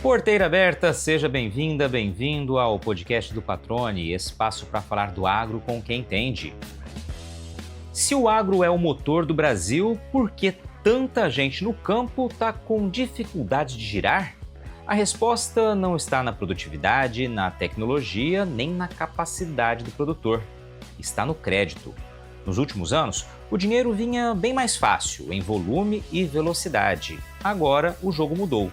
Porteira aberta, seja bem-vinda, bem-vindo ao podcast do Patrone, espaço para falar do agro com quem entende. Se o agro é o motor do Brasil, por que tanta gente no campo está com dificuldade de girar? A resposta não está na produtividade, na tecnologia, nem na capacidade do produtor. Está no crédito. Nos últimos anos, o dinheiro vinha bem mais fácil, em volume e velocidade. Agora, o jogo mudou.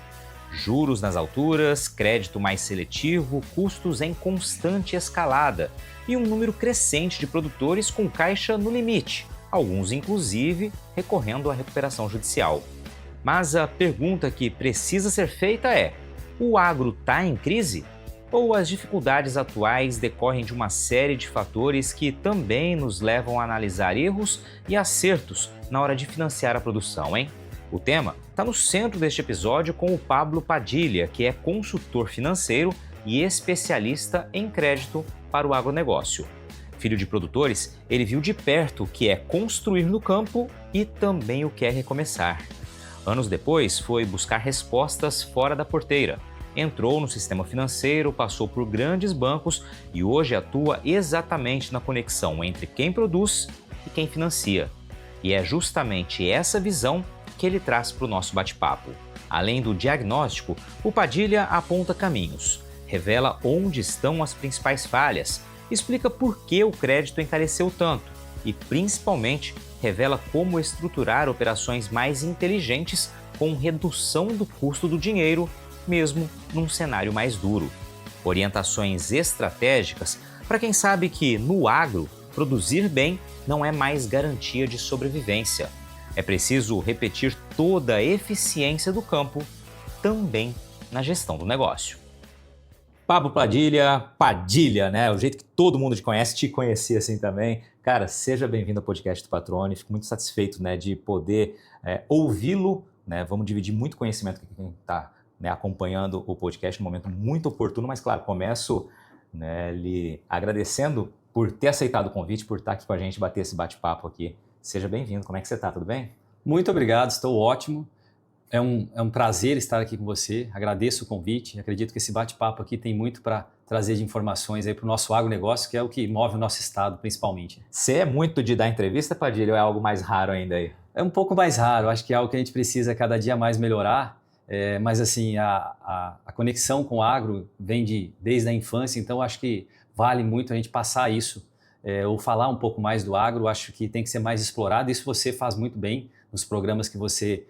Juros nas alturas, crédito mais seletivo, custos em constante escalada e um número crescente de produtores com caixa no limite, alguns inclusive recorrendo à recuperação judicial. Mas a pergunta que precisa ser feita é: o agro está em crise? Ou as dificuldades atuais decorrem de uma série de fatores que também nos levam a analisar erros e acertos na hora de financiar a produção, hein? O tema está no centro deste episódio com o Pablo Padilha, que é consultor financeiro e especialista em crédito para o agronegócio. Filho de produtores, ele viu de perto o que é construir no campo e também o que é recomeçar. Anos depois, foi buscar respostas fora da porteira. Entrou no sistema financeiro, passou por grandes bancos e hoje atua exatamente na conexão entre quem produz e quem financia. E é justamente essa visão que ele traz para o nosso bate-papo. Além do diagnóstico, o Padilha aponta caminhos, revela onde estão as principais falhas, explica por que o crédito encareceu tanto e, principalmente, revela como estruturar operações mais inteligentes com redução do custo do dinheiro, mesmo num cenário mais duro. Orientações estratégicas para quem sabe que, no agro, produzir bem não é mais garantia de sobrevivência. É preciso repetir toda a eficiência do campo, também na gestão do negócio. Pablo Padilha, né? O jeito que todo mundo te conhece, te conhecia assim também. Cara, seja bem-vindo ao podcast do Patrone. Fico muito satisfeito, né, de poder ouvi-lo, né? Vamos dividir muito conhecimento com quem está, né, acompanhando o podcast num momento muito oportuno, mas claro, começo, né, lhe agradecendo por ter aceitado o convite, por estar aqui com a gente, bater esse bate-papo aqui. Seja bem-vindo. Como é que você está? Tudo bem? Muito obrigado, estou ótimo. É um prazer estar aqui com você. Agradeço o convite. Acredito que esse bate-papo aqui tem muito para trazer de informações aí para o nosso agronegócio, que é o que move o nosso estado, principalmente. Você é muito de dar entrevista, Padilha, ou é algo mais raro ainda aí? É um pouco mais raro. Acho que é algo que a gente precisa cada dia mais melhorar. Mas assim, a conexão com o agro vem desde a infância, então acho que vale muito a gente passar isso. Ou falar um pouco mais do agro, acho que tem que ser mais explorado. Isso você faz muito bem nos programas que você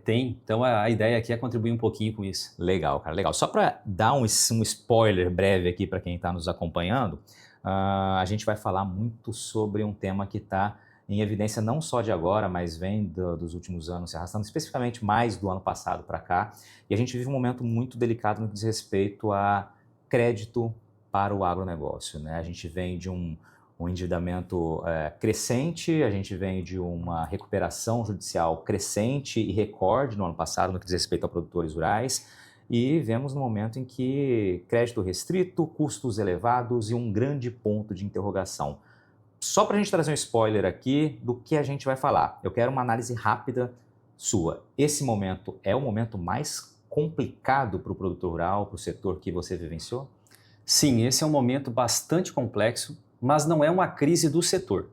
tem. Então a ideia aqui é contribuir um pouquinho com isso. Legal, cara, legal. Só para dar um spoiler breve aqui para quem está nos acompanhando, a gente vai falar muito sobre um tema que está em evidência não só de agora, mas vem dos últimos anos se arrastando, especificamente mais do ano passado para cá. E a gente vive um momento muito delicado no que diz respeito a crédito para o agronegócio, né? A gente vem de um endividamento crescente, a gente vem de uma recuperação judicial crescente e recorde no ano passado no que diz respeito a produtores rurais e vemos no momento em que crédito restrito, custos elevados e um grande ponto de interrogação. Só para a gente trazer um spoiler aqui do que a gente vai falar, eu quero uma análise rápida sua. Esse momento é o momento mais complicado para o produtor rural, para o setor que você vivenciou? Sim, esse é um momento bastante complexo, mas não é uma crise do setor.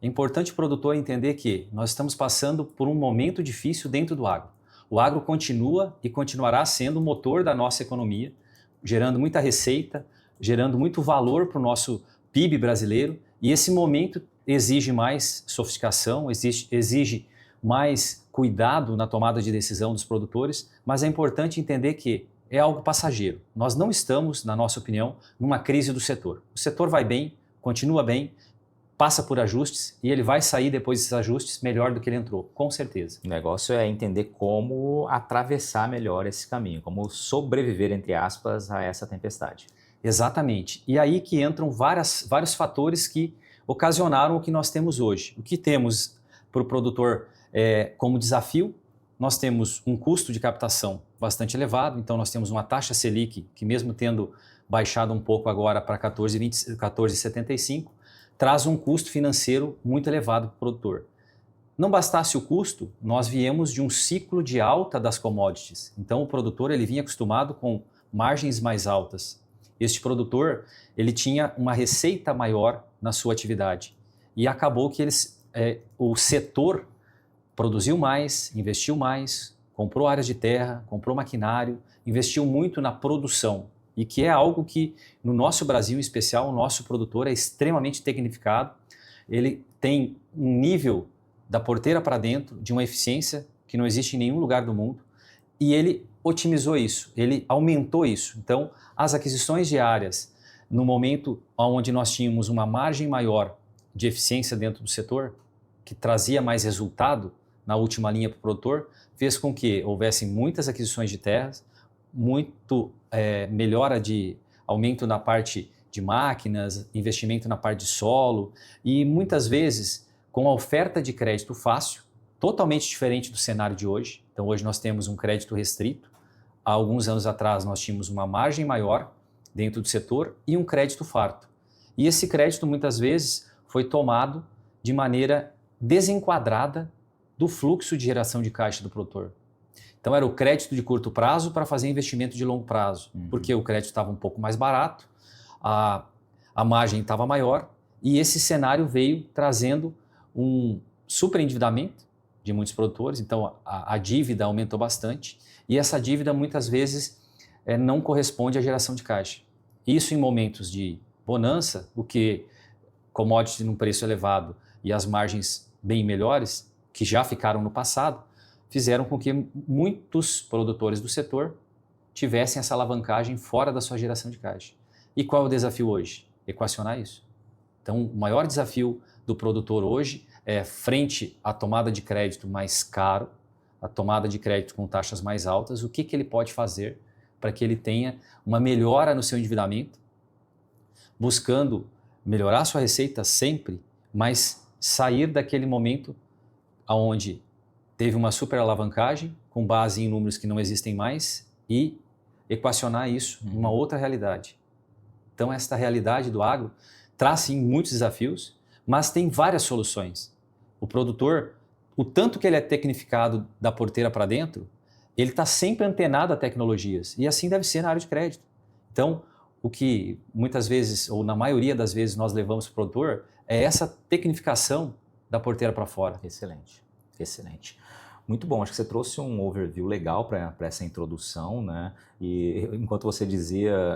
É importante o produtor entender que nós estamos passando por um momento difícil dentro do agro. O agro continua e continuará sendo o motor da nossa economia, gerando muita receita, gerando muito valor para o nosso PIB brasileiro, e esse momento exige mais sofisticação, exige mais cuidado na tomada de decisão dos produtores, mas é importante entender que é algo passageiro. Nós não estamos, na nossa opinião, numa crise do setor. O setor vai bem, continua bem, passa por ajustes e ele vai sair depois desses ajustes melhor do que ele entrou, com certeza. O negócio é entender como atravessar melhor esse caminho, como sobreviver, entre aspas, a essa tempestade. Exatamente. E aí que entram vários fatores que ocasionaram o que nós temos hoje. O que temos para o produtor como desafio, nós temos um custo de captação bastante elevado, então nós temos uma taxa Selic que mesmo tendo baixado um pouco agora para 14,75, traz um custo financeiro muito elevado para o produtor. Não bastasse o custo, nós viemos de um ciclo de alta das commodities. Então o produtor ele vinha acostumado com margens mais altas. Este produtor ele tinha uma receita maior na sua atividade e acabou que o setor produziu mais, investiu mais, comprou áreas de terra, comprou maquinário, investiu muito na produção e que é algo que no nosso Brasil em especial o nosso produtor é extremamente tecnificado. Ele tem um nível da porteira para dentro de uma eficiência que não existe em nenhum lugar do mundo e ele otimizou isso, ele aumentou isso. Então, as aquisições diárias, no momento onde nós tínhamos uma margem maior de eficiência dentro do setor, que trazia mais resultado na última linha para o produtor, fez com que houvessem muitas aquisições de terras, muito melhora de aumento na parte de máquinas, investimento na parte de solo e muitas vezes com a oferta de crédito fácil, totalmente diferente do cenário de hoje. Então hoje nós temos um crédito restrito. Há alguns anos atrás nós tínhamos uma margem maior dentro do setor e um crédito farto. E esse crédito muitas vezes foi tomado de maneira desenquadrada do fluxo de geração de caixa do produtor. Então era o crédito de curto prazo para fazer investimento de longo prazo, porque o crédito estava um pouco mais barato, a margem estava maior e esse cenário veio trazendo um superendividamento de muitos produtores, então a dívida aumentou bastante e essa dívida muitas vezes não corresponde à geração de caixa. Isso em momentos de bonança, o que commodity num preço elevado e as margens bem melhores, que já ficaram no passado, fizeram com que muitos produtores do setor tivessem essa alavancagem fora da sua geração de caixa. E qual é o desafio hoje? Equacionar isso. Então, o maior desafio do produtor hoje é frente à tomada de crédito mais caro, a tomada de crédito com taxas mais altas, o que ele pode fazer para que ele tenha uma melhora no seu endividamento, buscando melhorar sua receita sempre, mas sair daquele momento onde teve uma super alavancagem com base em números que não existem mais e equacionar isso numa outra realidade. Então, esta realidade do agro traz sim muitos desafios, mas tem várias soluções. O produtor, o tanto que ele é tecnificado da porteira para dentro, ele está sempre antenado a tecnologias e assim deve ser na área de crédito. Então, o que muitas vezes, ou na maioria das vezes, nós levamos para o produtor é essa tecnificação da porteira para fora. Excelente, excelente. Muito bom, acho que você trouxe um overview legal para essa introdução, né? E enquanto você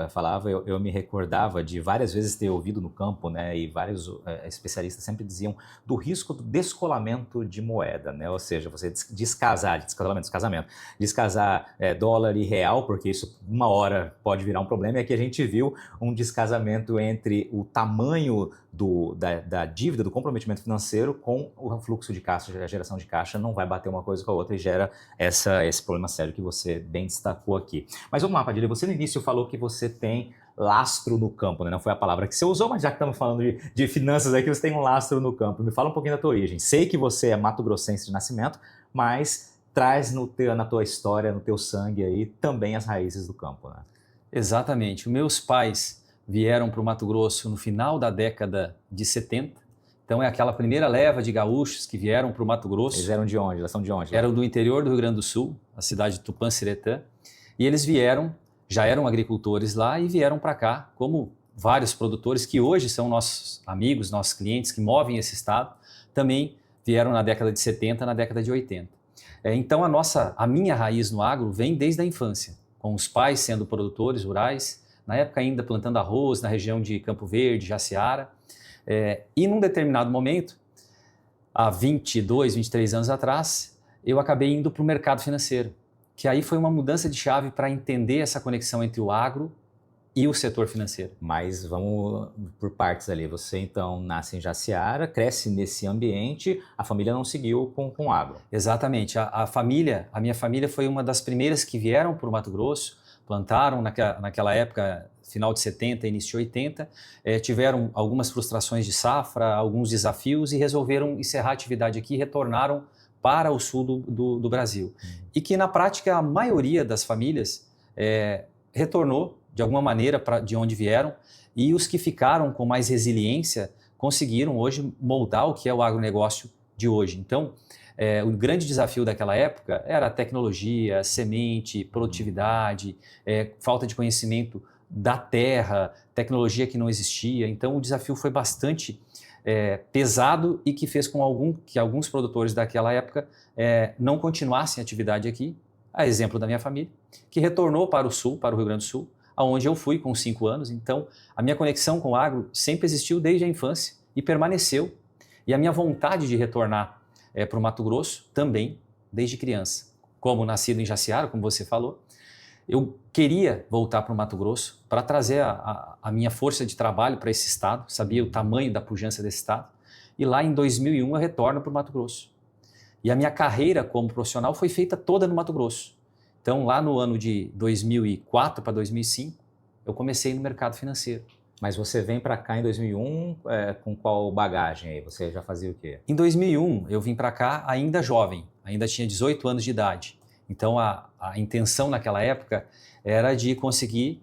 falava, eu me recordava de várias vezes ter ouvido no campo, né? E vários especialistas sempre diziam do risco do descolamento de moeda, né? Ou seja, você descasar dólar e real, porque isso uma hora pode virar um problema. E aqui a gente viu um descasamento entre o tamanho da dívida, do comprometimento financeiro com o fluxo de caixa, a geração de caixa não vai bater uma coisa com a outra e gera esse problema sério que você bem destacou aqui. Mas vamos lá, Padilha, você no início falou que você tem lastro no campo, né? Não foi a palavra que você usou, mas já que estamos falando de finanças aqui, você tem um lastro no campo. Me fala um pouquinho da tua origem. Sei que você é mato-grossense de nascimento, mas traz na tua história, no teu sangue aí, também as raízes do campo, né? Exatamente. Meus pais vieram para o Mato Grosso no final da década de 70. Então é aquela primeira leva de gaúchos que vieram para o Mato Grosso. Eles eram de onde? Eles são de onde? Eram do interior do Rio Grande do Sul, a cidade de Tupã-Siretã. E eles já eram agricultores lá e vieram para cá, como vários produtores que hoje são nossos amigos, nossos clientes que movem esse estado, também vieram na década de 70, na década de 80. Então a minha raiz no agro vem desde a infância, com os pais sendo produtores rurais, na época ainda plantando arroz na região de Campo Verde, Jaciara. E num determinado momento, há 22, 23 anos atrás, eu acabei indo para o mercado financeiro, que aí foi uma mudança de chave para entender essa conexão entre o agro e o setor financeiro. Mas vamos por partes ali. Você então nasce em Jaciara, cresce nesse ambiente, a família não seguiu com agro. Exatamente. A minha família foi uma das primeiras que vieram para o Mato Grosso, plantaram naquela época, final de 70, início de 80, tiveram algumas frustrações de safra, alguns desafios e resolveram encerrar a atividade aqui e retornaram para o sul do Brasil. E que na prática a maioria das famílias retornou de alguma maneira de onde vieram e os que ficaram com mais resiliência conseguiram hoje moldar o que é o agronegócio de hoje. Então, o grande desafio daquela época era a tecnologia, semente, produtividade, falta de conhecimento da terra, tecnologia que não existia. Então, o desafio foi bastante pesado e que fez com que alguns produtores daquela época não continuassem a atividade aqui, a exemplo da minha família, que retornou para o Sul, para o Rio Grande do Sul, aonde eu fui com 5 anos. Então, a minha conexão com o agro sempre existiu desde a infância e permaneceu. E a minha vontade de retornar para o Mato Grosso também, desde criança. Como nascido em Jaciara, como você falou, eu queria voltar para o Mato Grosso para trazer a minha força de trabalho para esse estado, sabia o tamanho da pujança desse estado. E lá em 2001 eu retorno para o Mato Grosso. E a minha carreira como profissional foi feita toda no Mato Grosso. Então, lá no ano de 2004 para 2005, eu comecei no mercado financeiro. Mas você vem para cá em 2001 com qual bagagem aí? Você já fazia o quê? Em 2001, eu vim para cá ainda jovem, ainda tinha 18 anos de idade. Então, a intenção naquela época era de conseguir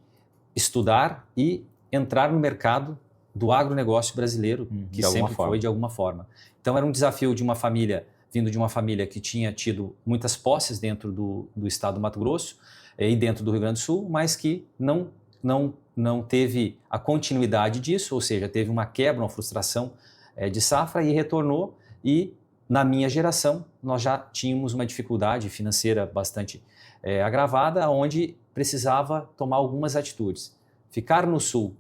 estudar e entrar no mercado do agronegócio brasileiro, que sempre foi de alguma forma. Então, era um desafio de uma família, vindo de uma família que tinha tido muitas posses dentro do estado do Mato Grosso e dentro do Rio Grande do Sul, mas que não teve a continuidade disso, ou seja, teve uma quebra, uma frustração de safra e retornou. E na minha geração nós já tínhamos uma dificuldade financeira bastante agravada, onde precisava tomar algumas atitudes. Ficar no Sul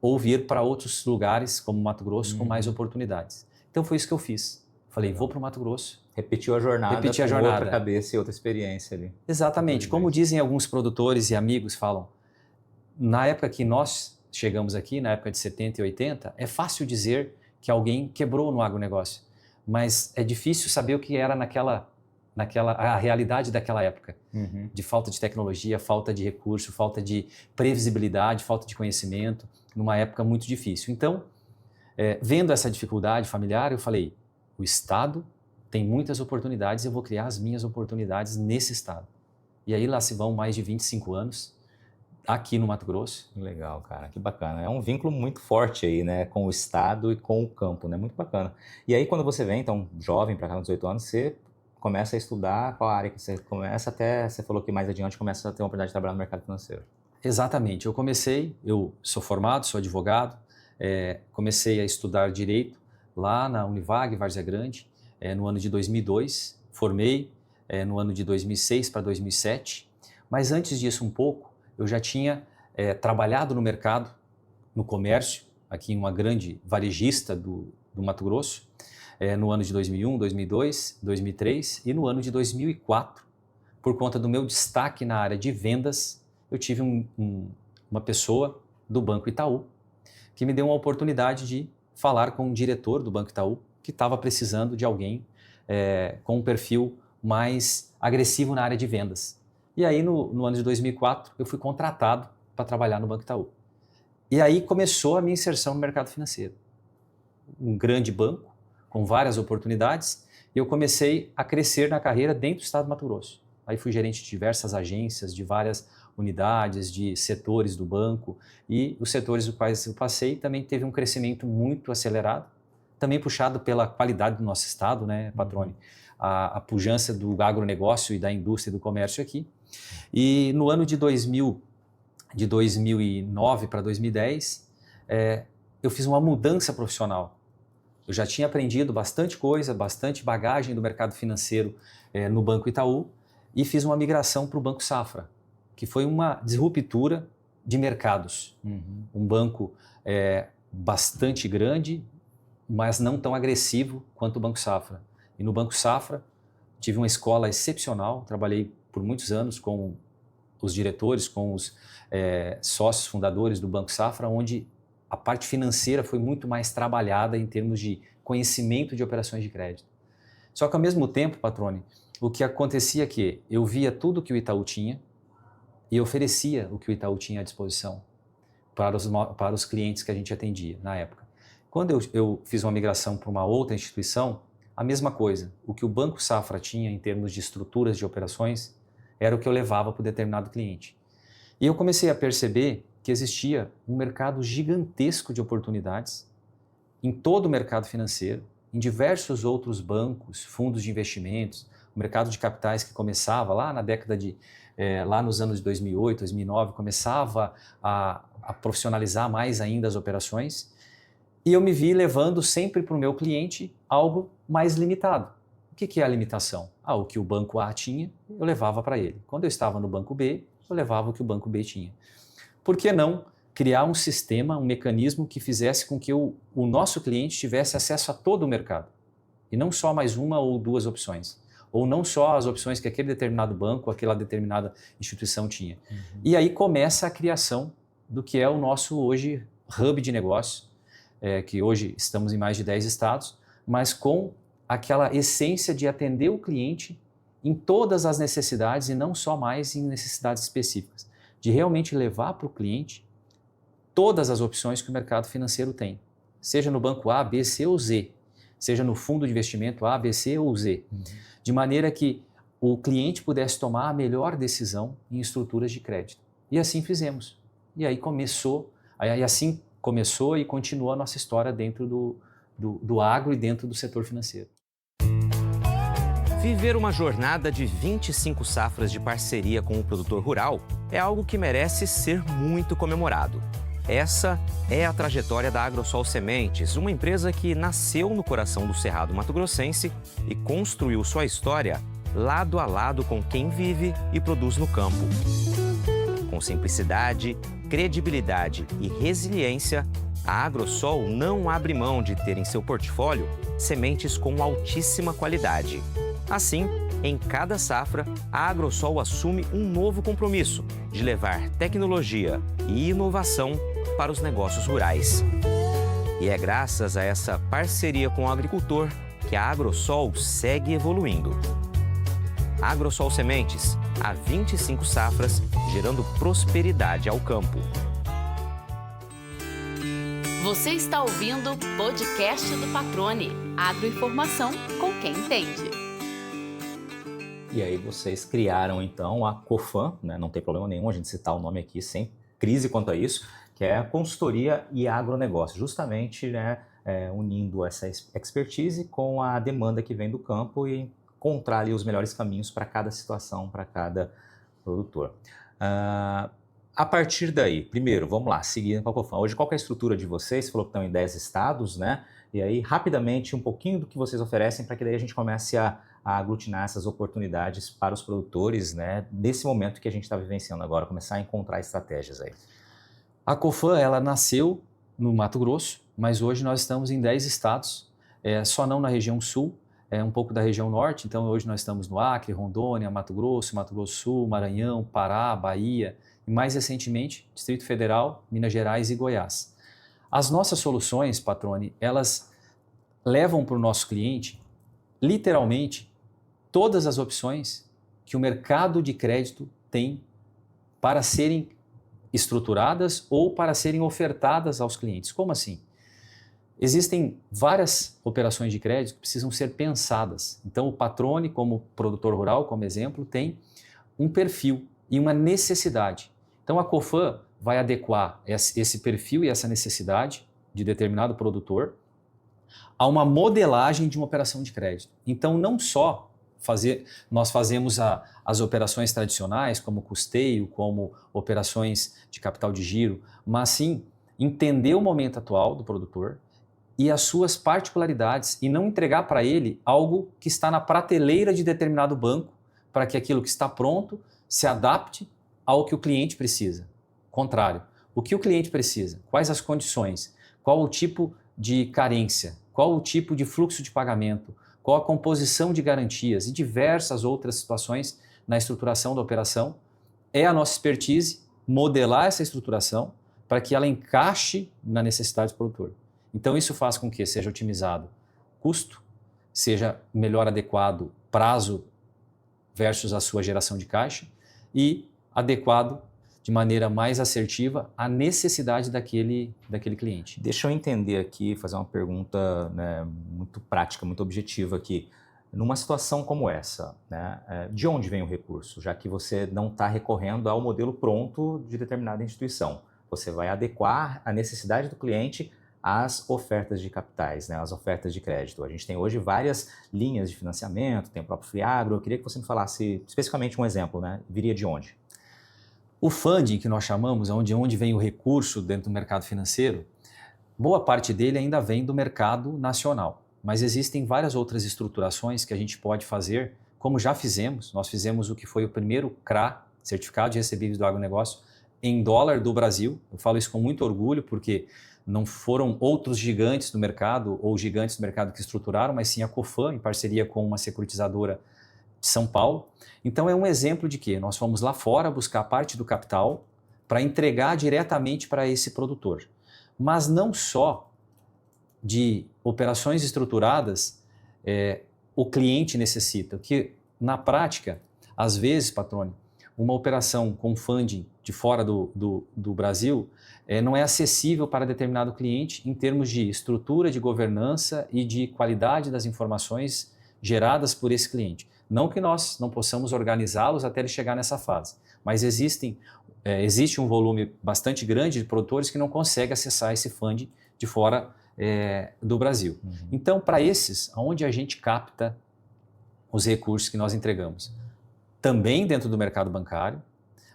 ou vir para outros lugares, como Mato Grosso, com mais oportunidades. Então foi isso que eu fiz. Falei, vou para o Mato Grosso. Repetiu a jornada com outra cabeça e outra experiência ali. Exatamente. Como dizem alguns produtores e amigos, falam, na época que nós chegamos aqui, na época de 70 e 80, é fácil dizer que alguém quebrou no agronegócio, mas é difícil saber o que era a realidade daquela época, de falta de tecnologia, falta de recurso, falta de previsibilidade, falta de conhecimento, numa época muito difícil. Então, vendo essa dificuldade familiar, eu falei, o Estado tem muitas oportunidades, eu vou criar as minhas oportunidades nesse Estado. E aí lá se vão mais de 25 anos, aqui no Mato Grosso. Legal, cara, que bacana. É um vínculo muito forte aí, né, com o estado e com o campo, né, muito bacana. E aí quando você vem, então, jovem, para cá com 18 anos, você começa a estudar qual área que você começa até, você falou que mais adiante começa a ter uma oportunidade de trabalhar no mercado financeiro. Exatamente, eu sou formado, sou advogado, comecei a estudar Direito lá na Univag, Várzea Grande, no ano de 2002, formei no ano de 2006 para 2007, mas antes disso um pouco, eu já tinha trabalhado no mercado, no comércio, aqui em uma grande varejista do Mato Grosso, no ano de 2001, 2002, 2003 e no ano de 2004. Por conta do meu destaque na área de vendas, eu tive uma pessoa do Banco Itaú que me deu uma oportunidade de falar com o diretor do Banco Itaú que estava precisando de alguém com um perfil mais agressivo na área de vendas. E aí, no ano de 2004, eu fui contratado para trabalhar no Banco Itaú. E aí começou a minha inserção no mercado financeiro. Um grande banco, com várias oportunidades, e eu comecei a crescer na carreira dentro do estado do Mato Grosso. Aí fui gerente de diversas agências, de várias unidades, de setores do banco, e os setores dos quais eu passei também teve um crescimento muito acelerado, também puxado pela qualidade do nosso estado, né, Patrone? A pujança do agronegócio e da indústria e do comércio aqui. E no ano de 2009 para 2010, eu fiz uma mudança profissional. Eu já tinha aprendido bastante coisa, bastante bagagem do mercado financeiro no Banco Itaú e fiz uma migração para o Banco Safra, que foi uma disruptura de mercados. Um banco bastante grande, mas não tão agressivo quanto o Banco Safra. E no Banco Safra tive uma escola excepcional, trabalhei por muitos anos com os diretores, com os sócios fundadores do Banco Safra, onde a parte financeira foi muito mais trabalhada em termos de conhecimento de operações de crédito. Só que ao mesmo tempo, Patrone, o que acontecia é que eu via tudo que o Itaú tinha e oferecia o que o Itaú tinha à disposição para os clientes que a gente atendia na época. Quando eu fiz uma migração para uma outra instituição, a mesma coisa. O que o Banco Safra tinha em termos de estruturas de operações era o que eu levava para o determinado cliente. E eu comecei a perceber que existia um mercado gigantesco de oportunidades em todo o mercado financeiro, em diversos outros bancos, fundos de investimentos, o mercado de capitais que começava lá na década lá nos anos de 2008, 2009, começava a profissionalizar mais ainda as operações, e eu me vi levando sempre para o meu cliente algo mais limitado. O que é a limitação? O que o banco A tinha, eu levava para ele. Quando eu estava no banco B, eu levava o que o banco B tinha. Por que não criar um sistema, um mecanismo que fizesse com que o nosso cliente tivesse acesso a todo o mercado, e não só mais uma ou duas opções, ou não só as opções que aquele determinado banco, aquela determinada instituição tinha. E aí começa a criação do que é o nosso hoje hub de negócio, que hoje estamos em mais de 10 estados, mas com aquela essência de atender o cliente em todas as necessidades e não só mais em necessidades específicas, de realmente levar para o cliente todas as opções que o mercado financeiro tem, seja no banco A, B, C ou Z, seja no fundo de investimento A, B, C ou Z, de maneira que o cliente pudesse tomar a melhor decisão em estruturas de crédito. E assim fizemos. E aí assim começou e continuou a nossa história dentro do agro e dentro do setor financeiro. Viver uma jornada de 25 safras de parceria com o produtor rural é algo que merece ser muito comemorado. Essa é a trajetória da Agrosol Sementes, uma empresa que nasceu no coração do Cerrado Mato-Grossense e construiu sua história lado a lado com quem vive e produz no campo. Com simplicidade, credibilidade e resiliência, a Agrosol não abre mão de ter em seu portfólio sementes com altíssima qualidade. Assim, em cada safra, a Agrosol assume um novo compromisso de levar tecnologia e inovação para os negócios rurais. E é graças a essa parceria com o agricultor que a Agrosol segue evoluindo. Agrosol Sementes, há 25 safras, gerando prosperidade ao campo. Você está ouvindo o podcast do Patrone, agroinformação com quem entende. E aí vocês criaram então a Cofam, né? Não tem problema nenhum a gente citar o nome aqui sem crise quanto a isso, que é a consultoria e agronegócio, justamente, né, unindo essa expertise com a demanda que vem do campo e encontrar ali os melhores caminhos para cada situação, para cada produtor. A partir daí, primeiro, vamos lá, seguindo com a Cofam. Hoje, qual que é a estrutura de vocês? Você falou que estão em 10 estados, né? E aí, rapidamente, um pouquinho do que vocês oferecem para que daí a gente comece a aglutinar essas oportunidades para os produtores, né? Nesse momento que a gente está vivenciando agora, começar a encontrar estratégias aí. A Cofam, ela nasceu no Mato Grosso, mas hoje nós estamos em 10 estados, só não na região sul, um pouco da região norte, então hoje nós estamos no Acre, Rondônia, Mato Grosso do Sul, Maranhão, Pará, Bahia e mais recentemente Distrito Federal, Minas Gerais e Goiás. As nossas soluções, Patrone, elas levam para o nosso cliente literalmente todas as opções que o mercado de crédito tem para serem estruturadas ou para serem ofertadas aos clientes. Como assim? Existem várias operações de crédito que precisam ser pensadas. Então, o Patrone, como produtor rural, como exemplo, tem um perfil e uma necessidade. Então, a Cofam vai adequar esse perfil e essa necessidade de determinado produtor a uma modelagem de uma operação de crédito. Então, não só nós fazemos as operações tradicionais, como custeio, como operações de capital de giro, mas sim entender o momento atual do produtor e as suas particularidades e não entregar para ele algo que está na prateleira de determinado banco para que aquilo que está pronto se adapte ao que o cliente precisa. Contrário, o que o cliente precisa? Quais as condições? Qual o tipo de carência? Qual o tipo de fluxo de pagamento? Qual a composição de garantias e diversas outras situações na estruturação da operação? É a nossa expertise modelar essa estruturação para que ela encaixe na necessidade do produtor. Então isso faz com que seja otimizado custo, seja melhor adequado prazo versus a sua geração de caixa e adequado de maneira mais assertiva à necessidade daquele cliente. Deixa eu entender aqui, fazer uma pergunta, né, muito prática, muito objetiva aqui. Numa situação como essa, né, de onde vem o recurso? Já que você não está recorrendo ao modelo pronto de determinada instituição. Você vai adequar a necessidade do cliente as ofertas de capitais, né, as ofertas de crédito. A gente tem hoje várias linhas de financiamento, tem o próprio FreeAgro. Eu queria que você me falasse especificamente um exemplo, né? Viria de onde? O funding, que nós chamamos, onde vem o recurso dentro do mercado financeiro, boa parte dele ainda vem do mercado nacional. Mas existem várias outras estruturações que a gente pode fazer, como já fizemos. Nós fizemos o que foi o primeiro CRA, Certificado de Recebíveis do Agronegócio, em dólar do Brasil. Eu falo isso com muito orgulho, porque não foram outros gigantes do mercado ou gigantes do mercado que estruturaram, mas sim a Cofam, em parceria com uma securitizadora de São Paulo. Então é um exemplo de que nós fomos lá fora buscar parte do capital para entregar diretamente para esse produtor. Mas não só de operações estruturadas o cliente necessita, que na prática, às vezes, Patrone, uma operação com funding de fora do Brasil não é acessível para determinado cliente em termos de estrutura, de governança e de qualidade das informações geradas por esse cliente. Não que nós não possamos organizá-los até ele chegar nessa fase, mas existe um volume bastante grande de produtores que não conseguem acessar esse funding de fora do Brasil. Uhum. Então, para esses, onde a gente capta os recursos que nós entregamos? Também dentro do mercado bancário,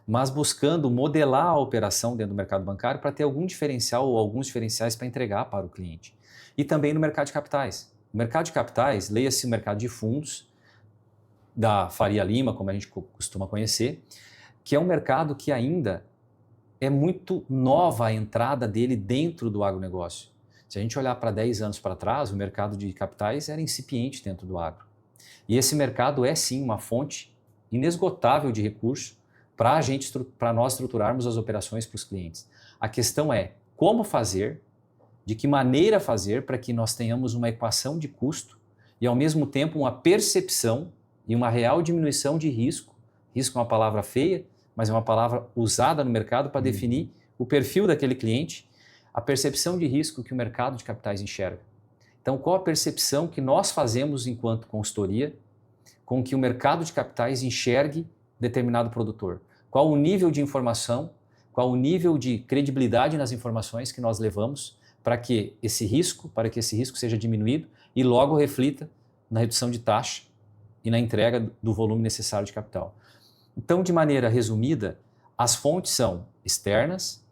mas buscando modelar a operação dentro do mercado bancário para ter algum diferencial ou alguns diferenciais para entregar para o cliente. E também no mercado de capitais. O mercado de capitais, leia-se o mercado de fundos, da Faria Lima, como a gente costuma conhecer, que é um mercado que ainda é muito nova a entrada dele dentro do agronegócio. Se a gente olhar para 10 anos para trás, o mercado de capitais era incipiente dentro do agro. E esse mercado é sim uma fonte inesgotável de recursos para nós estruturarmos as operações para os clientes. A questão é como fazer, de que maneira fazer para que nós tenhamos uma equação de custo e ao mesmo tempo uma percepção e uma real diminuição de risco. Risco é uma palavra feia, mas é uma palavra usada no mercado para definir o perfil daquele cliente, a percepção de risco que o mercado de capitais enxerga. Então, qual a percepção que nós fazemos enquanto consultoria com que o mercado de capitais enxergue determinado produtor? Qual o nível de informação, qual o nível de credibilidade nas informações que nós levamos para que esse risco seja diminuído e logo reflita na redução de taxa e na entrega do volume necessário de capital. Então, de maneira resumida, as fontes são externas,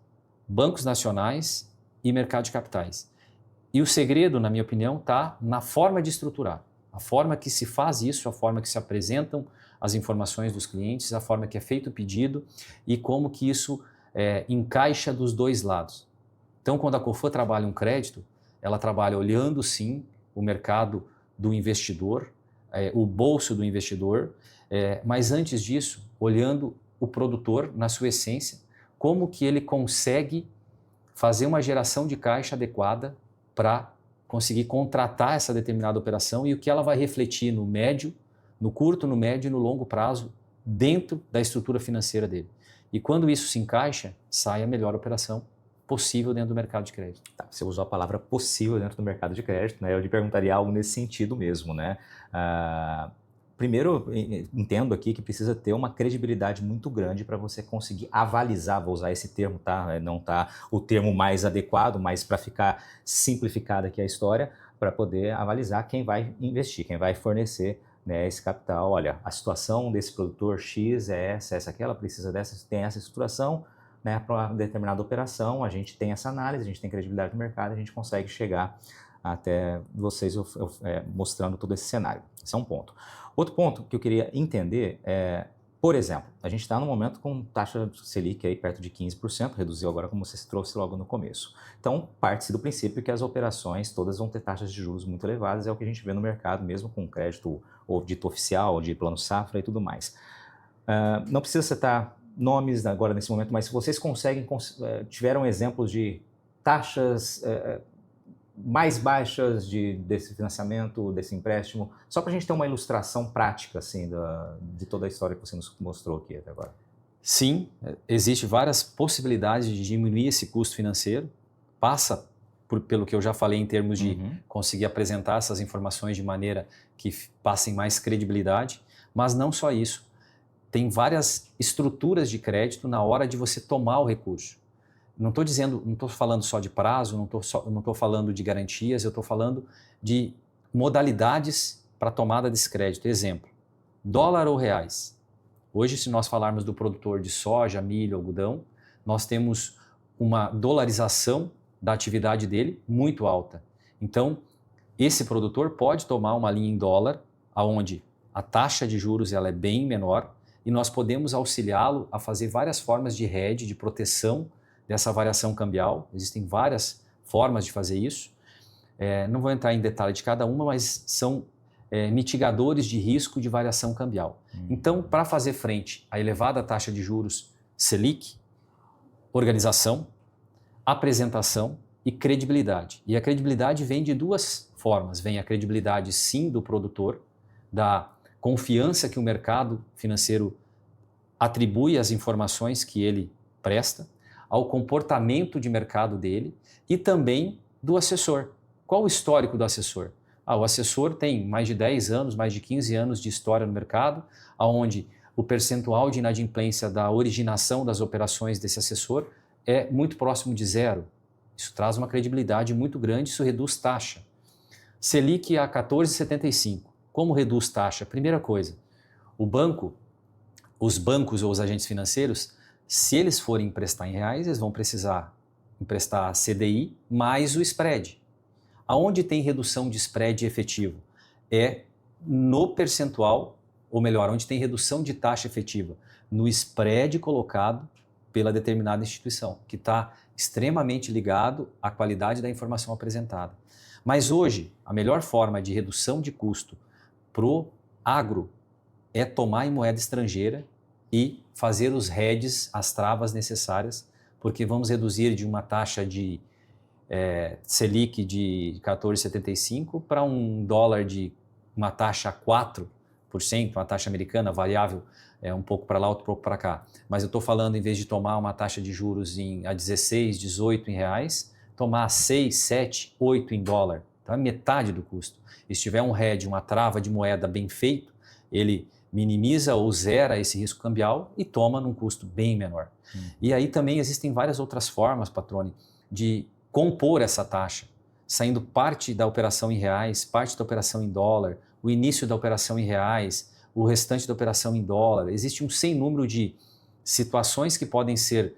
bancos nacionais e mercado de capitais. E o segredo, na minha opinião, está na forma de estruturar. A forma que se faz isso, a forma que se apresentam as informações dos clientes, a forma que é feito o pedido e como que isso encaixa dos dois lados. Então, quando a Cofam trabalha um crédito, ela trabalha olhando, sim, o mercado do investidor, o bolso do investidor, mas antes disso, olhando o produtor na sua essência, como que ele consegue fazer uma geração de caixa adequada para conseguir contratar essa determinada operação e o que ela vai refletir no médio, no curto, no médio e no longo prazo dentro da estrutura financeira dele. E quando isso se encaixa, sai a melhor operação possível dentro do mercado de crédito. Tá, você usou a palavra possível dentro do mercado de crédito, né? Eu lhe perguntaria algo nesse sentido mesmo, né? Primeiro, entendo aqui que precisa ter uma credibilidade muito grande para você conseguir avalizar, vou usar esse termo, tá? Não tá o termo mais adequado, mas para ficar simplificada aqui a história, para poder avalizar quem vai investir, quem vai fornecer, né, esse capital. Olha, a situação desse produtor X é essa aqui, ela precisa dessa, tem essa estruturação, né, para uma determinada operação, a gente tem essa análise, a gente tem credibilidade no mercado, a gente consegue chegar até vocês mostrando todo esse cenário. Esse é um ponto. Outro ponto que eu queria entender é, por exemplo, a gente está no momento com taxa Selic aí perto de 15%, reduziu agora como você trouxe logo no começo. Então, parte-se do princípio que as operações todas vão ter taxas de juros muito elevadas, é o que a gente vê no mercado mesmo com crédito ou dito oficial, ou de plano safra e tudo mais. Não precisa citar nomes agora nesse momento, mas se vocês tiveram exemplos de taxas mais baixas desse financiamento, desse empréstimo, só para a gente ter uma ilustração prática assim, de toda a história que você nos mostrou aqui até agora. Sim, existem várias possibilidades de diminuir esse custo financeiro, passa pelo que eu já falei em termos de conseguir apresentar essas informações de maneira que passem mais credibilidade, mas não só isso. Tem várias estruturas de crédito na hora de você tomar o recurso. não estou falando só de prazo, não estou falando de garantias, eu estou falando de modalidades para tomada desse crédito. Exemplo, dólar ou reais. Hoje, se nós falarmos do produtor de soja, milho, algodão, nós temos uma dolarização da atividade dele muito alta. Então, esse produtor pode tomar uma linha em dólar, onde a taxa de juros ela é bem menor, e nós podemos auxiliá-lo a fazer várias formas de hedge, de proteção dessa variação cambial. Existem várias formas de fazer isso. Não vou entrar em detalhe de cada uma, mas são mitigadores de risco de variação cambial. Então, para fazer frente à elevada taxa de juros Selic, organização, apresentação e credibilidade. E a credibilidade vem de duas formas. Vem a credibilidade, sim, do produtor, da confiança que o mercado financeiro atribui às informações que ele presta, ao comportamento de mercado dele e também do assessor. Qual o histórico do assessor? O assessor tem mais de 10 anos, mais de 15 anos de história no mercado, onde o percentual de inadimplência da originação das operações desse assessor é muito próximo de zero. Isso traz uma credibilidade muito grande, isso reduz taxa. Selic a 14,75. Como reduz taxa? Primeira coisa, os bancos ou os agentes financeiros, se eles forem emprestar em reais, eles vão precisar emprestar CDI mais o spread. Aonde tem redução de spread efetivo? É no percentual, ou melhor, onde tem redução de taxa efetiva, no spread colocado pela determinada instituição, que está extremamente ligado à qualidade da informação apresentada. Mas hoje, a melhor forma de redução de custo para o agro é tomar em moeda estrangeira e fazer os hedges, as travas necessárias, porque vamos reduzir de uma taxa de Selic de 14,75 para um dólar de uma taxa 4%, uma taxa americana variável, um pouco para lá, outro pouco para cá. Mas eu estou falando, em vez de tomar uma taxa de juros a 16, 18 em reais, tomar 6, 7, 8 em dólar. Então é metade do custo. E se tiver um hedge, uma trava de moeda bem feito, ele minimiza ou zera esse risco cambial e toma num custo bem menor. E aí também existem várias outras formas, Patrone, de compor essa taxa, saindo parte da operação em reais, parte da operação em dólar, o início da operação em reais, o restante da operação em dólar. Existe um sem número de situações que podem ser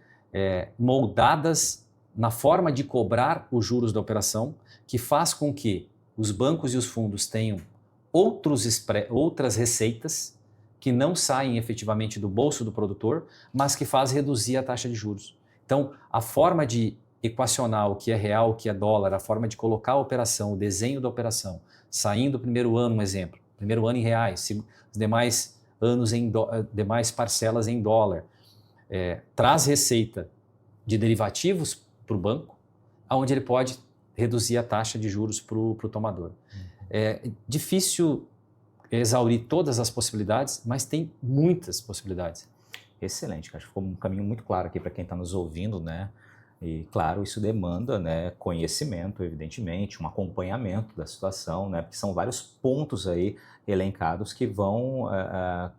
moldadas na forma de cobrar os juros da operação, que faz com que os bancos e os fundos tenham outras receitas que não saem efetivamente do bolso do produtor, mas que faz reduzir a taxa de juros. Então, a forma de equacionar o que é real, o que é dólar, a forma de colocar a operação, o desenho da operação, saindo o primeiro ano, um exemplo, primeiro ano em reais, os demais anos demais parcelas em dólar, traz receita de derivativos para o banco, onde ele pode reduzir a taxa de juros para o tomador. É difícil exaurir todas as possibilidades, mas tem muitas possibilidades. Excelente, acho que ficou um caminho muito claro aqui para quem está nos ouvindo, né? E, claro, isso demanda, né, conhecimento, evidentemente, um acompanhamento da situação, né, porque são vários pontos aí elencados que vão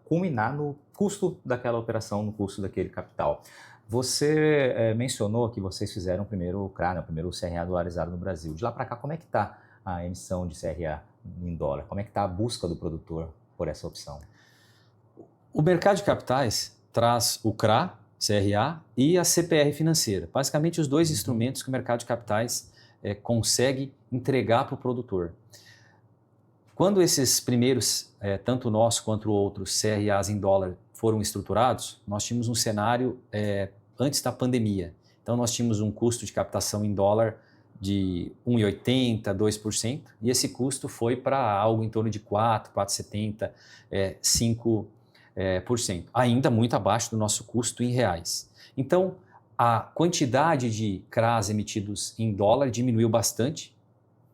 culminar no custo daquela operação, no custo daquele capital. Você mencionou que vocês fizeram o primeiro CRA, né, o primeiro CRA dolarizado no Brasil. De lá para cá, como é que está a emissão de CRA em dólar? Como é que está a busca do produtor por essa opção? O mercado de capitais traz o CRA, CRA e a CPR financeira. Basicamente os dois instrumentos que o mercado de capitais consegue entregar para o produtor. Quando esses primeiros, tanto o nosso quanto o outro, CRAs em dólar foram estruturados, nós tínhamos um cenário antes da pandemia. Então nós tínhamos um custo de captação em dólar de 1,80%, 2%, e esse custo foi para algo em torno de 4%, 4,70%, 5%, ainda muito abaixo do nosso custo em reais. Então, a quantidade de CRAs emitidos em dólar diminuiu bastante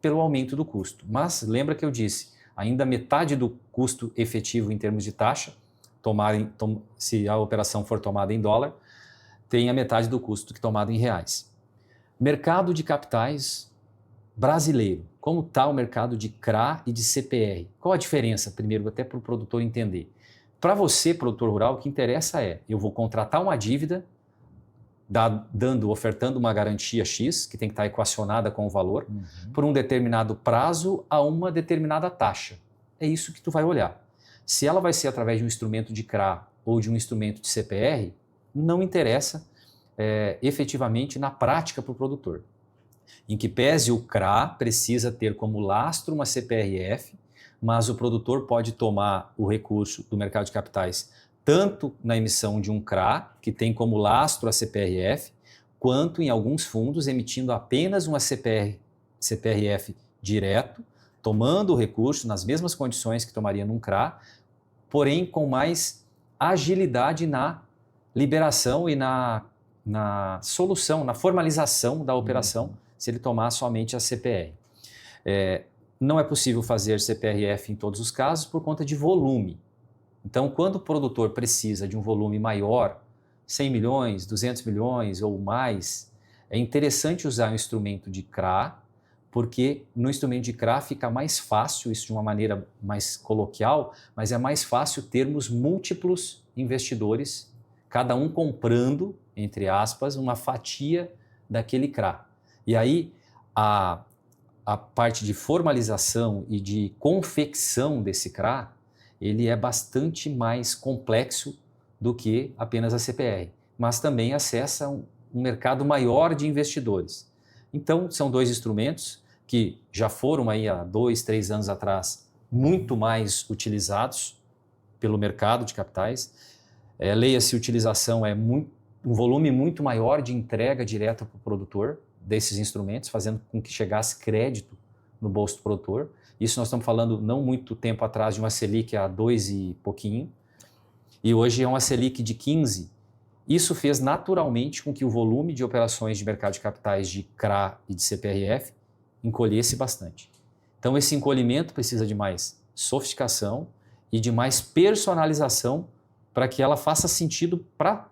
pelo aumento do custo. Mas lembra que eu disse, ainda metade do custo efetivo em termos de taxa, se a operação for tomada em dólar, tem a metade do custo que tomado em reais. Mercado de capitais brasileiro. Como está o mercado de CRA e de CPR? Qual a diferença, primeiro, até para o produtor entender? Para você, produtor rural, o que interessa eu vou contratar uma dívida ofertando uma garantia X, que tem que estar equacionada com o valor, por um determinado prazo a uma determinada taxa. É isso que tu vai olhar. Se ela vai ser através de um instrumento de CRA ou de um instrumento de CPR, não interessa efetivamente na prática para o produtor. Em que pese o CRA precisa ter como lastro uma CPRF, mas o produtor pode tomar o recurso do mercado de capitais tanto na emissão de um CRA, que tem como lastro a CPRF, quanto em alguns fundos emitindo apenas uma CPRF direto, tomando o recurso nas mesmas condições que tomaria num CRA, porém com mais agilidade na liberação e na solução, na formalização da operação, se ele tomar somente a CPR. Não é possível fazer CPRF em todos os casos por conta de volume. Então, quando o produtor precisa de um volume maior, 100 milhões, 200 milhões ou mais, é interessante usar um instrumento de CRA, porque no instrumento de CRA fica mais fácil, isso de uma maneira mais coloquial, mas é mais fácil termos múltiplos investidores, cada um comprando, entre aspas, uma fatia daquele CRA. E aí, a parte de formalização e de confecção desse CRA, ele é bastante mais complexo do que apenas a CPR, mas também acessa um mercado maior de investidores. Então, são dois instrumentos que já foram aí há 2, 3 anos atrás muito mais utilizados pelo mercado de capitais. Leia-se, utilização é um volume muito maior de entrega direta para o produtor desses instrumentos, fazendo com que chegasse crédito no bolso do produtor. Isso nós estamos falando não muito tempo atrás de uma Selic a 2 e pouquinho, e hoje é uma Selic de 15. Isso fez naturalmente com que o volume de operações de mercado de capitais de CRA e de CPRF encolhesse bastante. Então esse encolhimento precisa de mais sofisticação e de mais personalização para que ela faça sentido para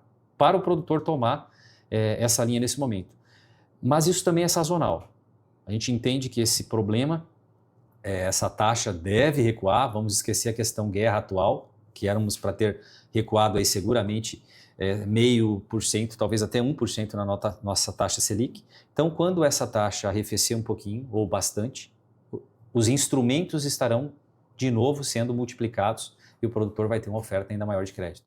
o produtor tomar essa linha nesse momento. Mas isso também é sazonal. A gente entende que esse problema, essa taxa deve recuar, vamos esquecer a questão guerra atual, que éramos para ter recuado aí seguramente 0,5%, talvez até 1% na nossa taxa Selic. Então, quando essa taxa arrefecer um pouquinho ou bastante, os instrumentos estarão de novo sendo multiplicados e o produtor vai ter uma oferta ainda maior de crédito.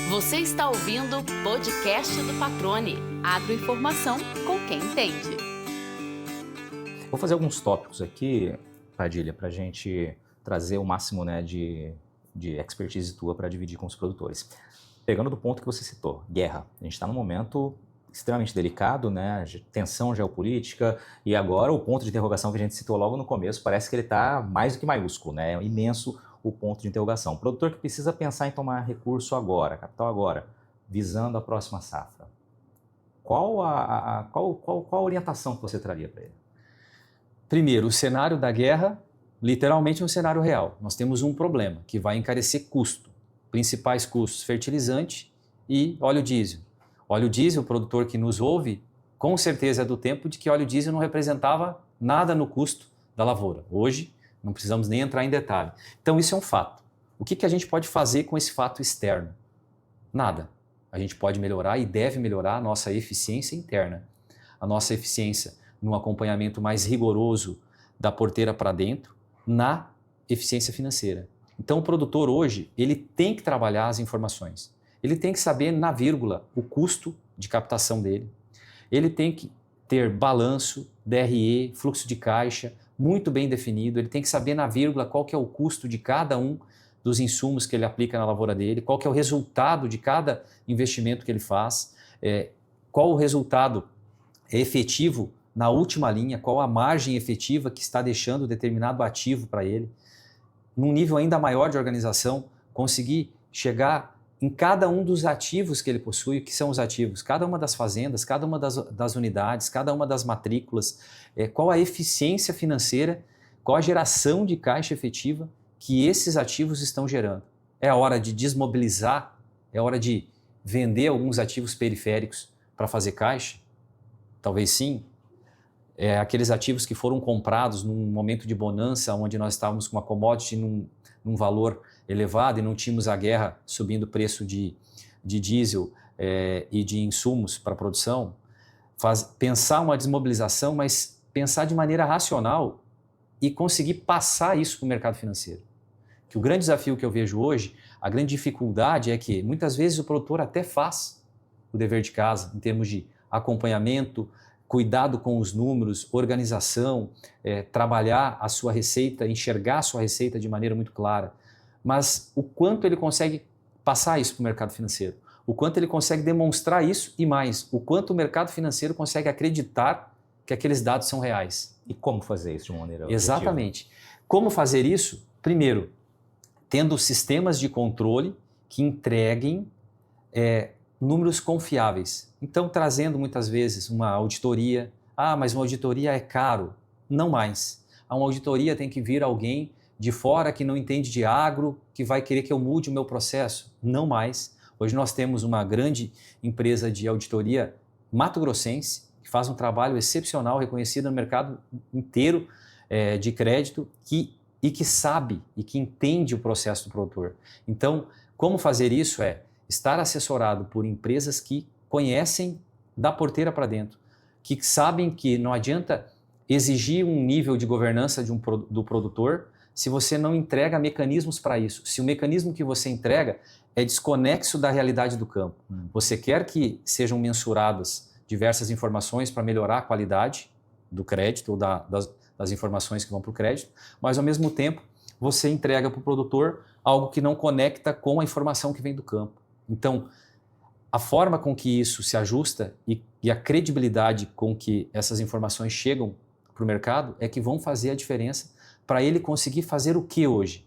Você está ouvindo o podcast do Patrone, agroinformação com quem entende. Vou fazer alguns tópicos aqui, Padilha, para a gente trazer o máximo, né, de expertise tua para dividir com os produtores. Pegando do ponto que você citou, guerra. A gente está num momento extremamente delicado, né, tensão geopolítica, e agora o ponto de interrogação que a gente citou logo no começo parece que ele está mais do que maiúsculo, né, é imenso o ponto de interrogação. O produtor que precisa pensar em tomar recurso agora, capital agora, visando a próxima safra. Qual a orientação que você traria para ele? Primeiro, o cenário da guerra, literalmente é um cenário real. Nós temos um problema que vai encarecer custo. Principais custos, fertilizante e óleo diesel. Óleo diesel, o produtor que nos ouve, com certeza é do tempo de que óleo diesel não representava nada no custo da lavoura. Hoje, não precisamos nem entrar em detalhe. Então, isso é um fato. O que a gente pode fazer com esse fato externo? Nada. A gente pode melhorar e deve melhorar a nossa eficiência interna. A nossa eficiência no acompanhamento mais rigoroso da porteira para dentro, na eficiência financeira. Então, o produtor hoje, ele tem que trabalhar as informações. Ele tem que saber, na vírgula, o custo de captação dele. Ele tem que ter balanço, DRE, fluxo de caixa, muito bem definido. Ele tem que saber, na vírgula, qual que é o custo de cada um dos insumos que ele aplica na lavoura dele, qual que é o resultado de cada investimento que ele faz, qual o resultado efetivo na última linha, qual a margem efetiva que está deixando determinado ativo para ele. Num nível ainda maior de organização, conseguir chegar em cada um dos ativos que ele possui, que são os ativos, cada uma das fazendas, cada uma das unidades, cada uma das matrículas, qual a eficiência financeira, qual a geração de caixa efetiva que esses ativos estão gerando. É a hora de desmobilizar, é a hora de vender alguns ativos periféricos para fazer caixa? Talvez sim. Aqueles ativos que foram comprados num momento de bonança, onde nós estávamos com uma commodity num valor elevado e não tínhamos a guerra subindo o preço de diesel, e de insumos para a produção, pensar uma desmobilização, mas pensar de maneira racional e conseguir passar isso para o mercado financeiro. Que o grande desafio que eu vejo hoje, a grande dificuldade é que muitas vezes o produtor até faz o dever de casa em termos de acompanhamento, cuidado com os números, organização, trabalhar a sua receita, enxergar a sua receita de maneira muito clara. Mas o quanto ele consegue passar isso para o mercado financeiro? O quanto ele consegue demonstrar isso e mais, o quanto o mercado financeiro consegue acreditar que aqueles dados são reais. E como fazer isso de uma maneira Exatamente. objetiva? Como fazer isso? Primeiro, tendo sistemas de controle que entreguem números confiáveis. Então, trazendo muitas vezes uma auditoria. Mas uma auditoria é caro. Não mais. Uma auditoria tem que vir alguém de fora que não entende de agro, que vai querer que eu mude o meu processo. Não mais. Hoje nós temos uma grande empresa de auditoria mato-grossense, que faz um trabalho excepcional, reconhecido no mercado inteiro de crédito, e que sabe e que entende o processo do produtor. Então, como fazer isso é estar assessorado por empresas que conhecem da porteira para dentro, que sabem que não adianta exigir um nível de governança do produtor se você não entrega mecanismos para isso. Se o mecanismo que você entrega é desconexo da realidade do campo. Você quer que sejam mensuradas diversas informações para melhorar a qualidade do crédito ou das informações que vão para o crédito, mas ao mesmo tempo você entrega para o produtor algo que não conecta com a informação que vem do campo. Então, a forma com que isso se ajusta e a credibilidade com que essas informações chegam para o mercado é que vão fazer a diferença para ele conseguir fazer o que hoje?